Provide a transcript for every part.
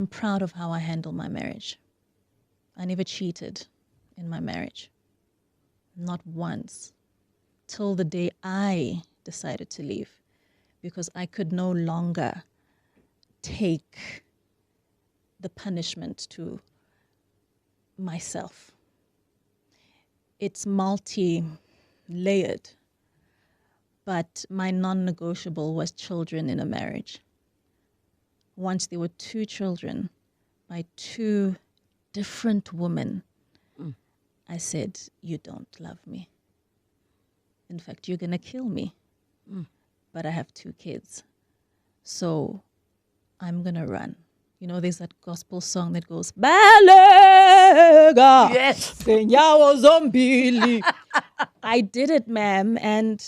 I'm proud of how I handled my marriage. I never cheated in my marriage. Not once. Till the day I decided to leave, because I could no longer take the punishment to myself. It's multi-layered, but my non-negotiable was children in a marriage. Once there were 2 children by 2 different women, I said, you don't love me. In fact, you're going to kill me. But I have 2 kids. So I'm going to run. You know, there's that gospel song that goes, Balega. Yes. Senyawo zombili. I did it, ma'am. And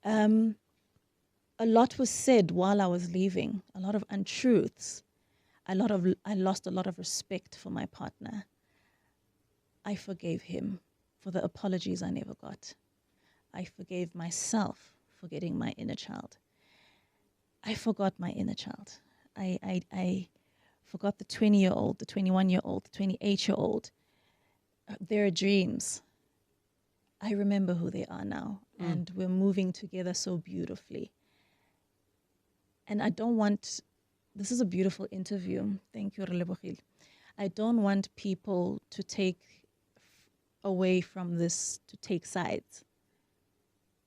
a lot was said while I was leaving, a lot of untruths. I lost a lot of respect for my partner. I forgave him for the apologies I never got. I forgave myself for getting my inner child. I forgot my inner child. I forgot the 20-year-old, the 21-year-old, the 28-year-old. Their dreams. I remember who they are now. And we're moving together so beautifully. And I don't want, this is a beautiful interview. Thank you, Relebohile. I don't want people to take away from this, to take sides.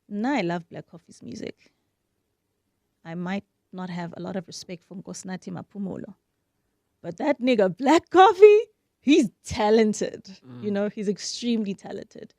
Now I love Black Coffee's music. I might not have a lot of respect for Nkosinathi Mapumolo, but that nigga Black Coffee, he's talented. You know, he's extremely talented.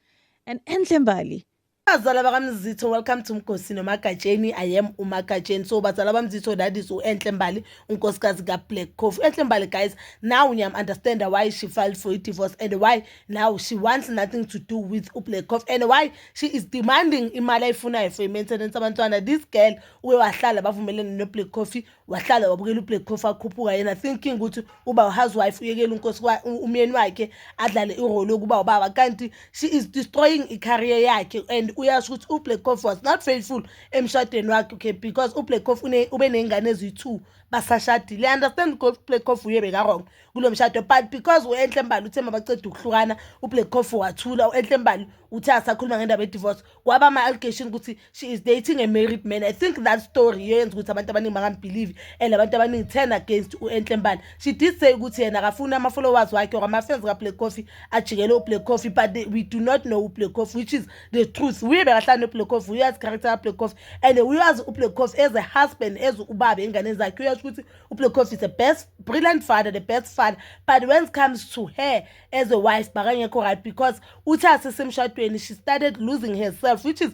And Enhle Mbali, Bazala bakaMzitho, welcome to Mkosi noMagatsheni. I am uMagatsheni. So bazala bamzitho, that is uEnhle Mbali, unkosikazi kaBlack Coffee. Enhle Mbali, guys, now we understand why she filed for a divorce and why now she wants nothing to do with uBlack Coffee and why she is demanding imali ayifunayo for maintenance abantwana. This girl wahlala bavumelene noBlack Coffee, wahlala wabukela uBlack Coffee akhuphuka yena thinking ukuthi uba housewife uyekela unkosi umyeni wakhe adlale irole yokuba ubaba, kanti she is destroying i-career yakhe. And uyasho ukuthi uBlack Coffee was not faithful emshadweni wakhe, okay, because uBlack Coffee ube nengane eziyi-2 basashadile. I understand uBlack Coffee uye bekarong kulo mshado, but because uEnhle Mbali uthe mabaceda ukuhlukana, uBlack Coffee wathula. uEnhle Mbali uthe asakhuluma ngendaba ye-divorce, kwaba ama-allegation ukuthi she is dating a married man. I think that story yenza ukuthi abantu abaningi bangambelieve and abantu abaningi turn against uEnhle Mbali. She did say ukuthi yena akafuna ama-followers wakhe or ama-fans kaBlack Coffee ajikele uBlack Coffee, but we do not know uBlack Coffee, which is the truth. We bekahlala noBlack Coffee, uyazi character kaBlack Coffee, and uyazi uBlack Coffee as a husband, as ubaba engane zakhe. Uyasho ukuthi uBlack Coffee is the best, brilliant father, the best father, but when it comes to her as a wife, bakangekho right, because uthi asesemshadweni she started losing herself, which is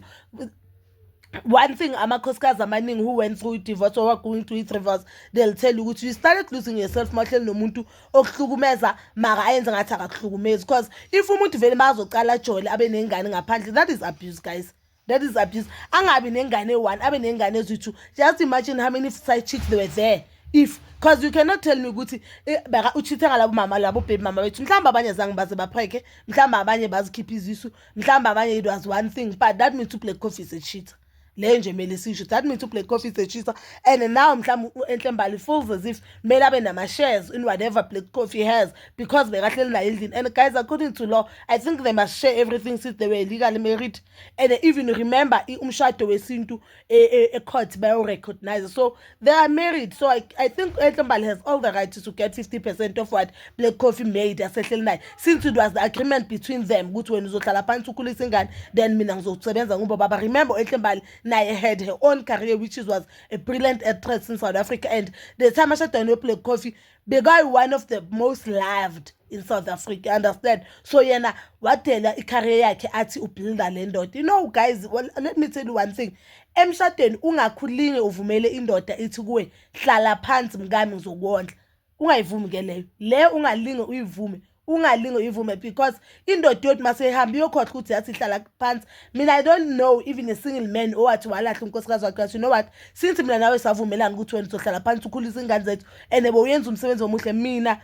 one thing amakhosikazi amaningi who went through divorce or are going through it divorce, they'll tell you ukuthi you started losing yourself mahleli nomuntu okuhlukumeza mara ayenza ngathi akakuhlukumezi. Because if umuntu vele bazocala ajole abe nengane ngaphandle, that is abuse, guys. That is abuse. Angabi nengane one, abe nengane eziyi-2. Just imagine how many side chicks they were there. If, because you cannot tell me ukuthi uchithe ngalabo mama labo baby mama bethu, mhlawumbe abanye zange baze bapheke, mhlawumbe abanye bazikhipha izisu, mhlawumbe abanye it was one thing, but that means uBlack Coffee is a cheater. Le nje mele sisho that means uBlack Coffee is a cheater. And now mhlawumbe uEnhle Mbali feels as if mele abe nama-shares in whatever Black Coffee has because bekahleli naye endlini. And guys, according to law, I think they must share everything since they were legally married. And even remember umshado wesintu court bayo-recognize, so they are married. So I think uEnhle Mbali has all the right to get 50% of what Black Coffee made asehleli naye, since it was the agreement between them ukuthi wena uzohlala phansi ukhulisa ingane then mina ngizosebenza ngubaba. Remember uEnhle Mbali naye had her own career, which was a brilliant actress in South Africa, and the time I shut down Black Coffee, the guy one of the most loved in South Africa, understand? So yena watela i-career yakhe athi ubuilda le ndoda. You know guys, well, let me tell you one thing. Emshadweni ungakhulinge uvumele indoda ithi kuwe hlala phansi mngami ngizokondla. Ungayivumi ke leyo. Le ungalinge uyivume. Ungalinge uyivume, because indoda yothi masehamba iyokhohlwa ukuthi yathi hlala phansi. Mina I don't know even a single man owathi walahla unkosikazi wakhe. You know what? Since mina nawe savumelana ukuthi wena uzohlala phansi ukhulisa ingane zethu and uyenza umsebenzi omuhle, mina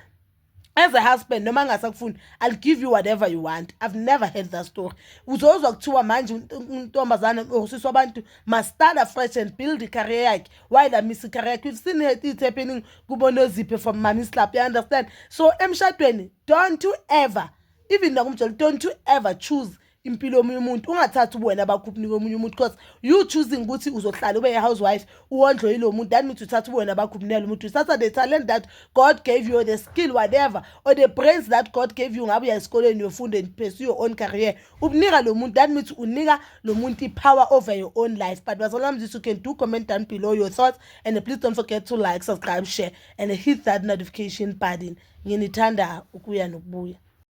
as a husband noma ngasakufuni I'll give you whatever you want. I've never heard that story. Uzozwa kuthiwa manje untombazana osisi wabantu must start afresh and build career yakhe while I miss career. We've seen it happening kubonoziphe from Mami Slap, you understand? So emshadweni don't you ever, even nakumjolo, don't you ever choose impilo yomunye umuntu, ungathatha ubuwena bakho komunye umuntu, because you choosing ukuthi uzohlala ube a housewife uwondlo yilo muntu, that means uthatha ubuwena bakho ubunela umuntu. Uthatha the talent that God gave you, or the skill whatever, or the brains that God gave you, ngabe uya esikoleni uyofunda and pursue your own career, ubunika lo muntu, that means unika lo muntu power over your own life. But you can do comment down below your thoughts, and please don't forget to like, subscribe, share, and hit that notification button. Nginithanda ukuya nokubuya.